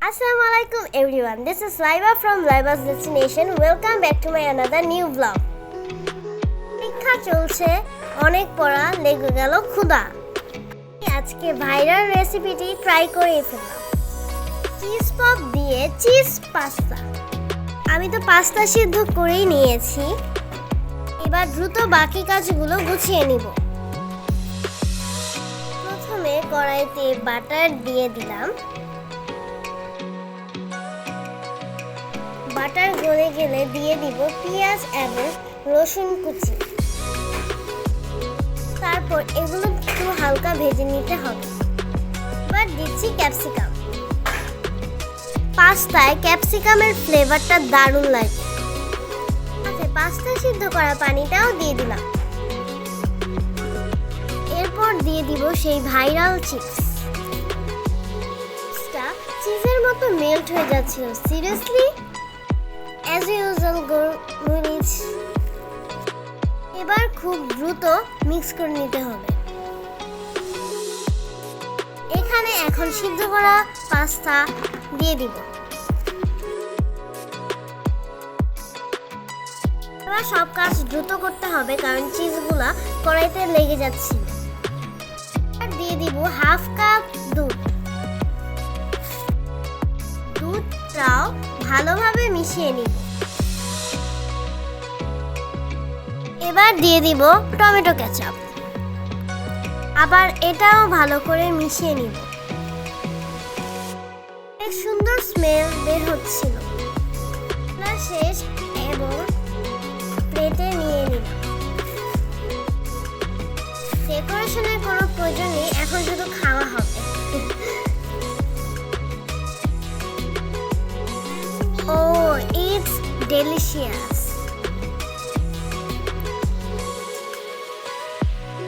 Assalamualaikum everyone. This is Laiba from Laiba's Destination. Welcome back to my another new vlog. পরীক্ষা চলছে, অনেক পড়া, লেগে গেল ক্ষুধা। আজকে ভাইরাল রেসিপিটি ট্রাই করে ফেললাম। চিজ পপ দিয়ে চিজ পাস্তা। আমি তো পাস্তা সিদ্ধ করেই নিয়েছি। এবার দ্রুত বাকি কাজগুলো গুছিয়ে নিব। প্রথমে কড়াইতে বাটার দিয়ে দিলাম। বাটার গলে গেলে দিয়ে দিব পেঁয়াজ এবং রসুন কুচি। তারপর এগুলো একটু হালকা ভেজে নিতে হবে। এবার দিচ্ছি ক্যাপসিকাম। পাস্তায় ক্যাপসিকামের ফ্লেভারটা দারুণ লাগে। সাথে পাস্তা সিদ্ধ করা পানিটাও দিয়ে দিলাম। এরপর দিয়ে দিব সেই ভাইরাল চিপস। চিজের মতো মেল্ট হয়ে যাচ্ছিল। সিরিয়াসলি as usual গোলমরিচ। এবার খুব দ্রুত মিক্স করে নিতে হবে। এখানে এখন সিদ্ধ করা পাস্তা দিয়ে দিব। এবার সব কাজ দ্রুত করতে হবে কারণ চিজগুলা কড়াইতে লেগে যাচ্ছে। আর দিয়ে দিব হাফ কাপ দুধ। দুধটাও ভালোভাবে মিশিয়ে নিব। এবার দিয়ে দিব টমেটো কেচাপ। আবার এটাও ভালো করে মিশিয়ে নিব। এক সুন্দর স্মেল বের হচ্ছিল। শেষ এবং প্লেটে নিয়ে নিব। ডেকোরেশনের কোনো প্রয়োজন নেই, এখন শুধু খাওয়া হবে। Oh, it's delicious.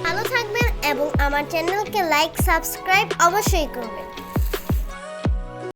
ভালো থাকবেন এবং আমার চ্যানেলকে লাইক সাবস্ক্রাইব অবশ্যই করবেন।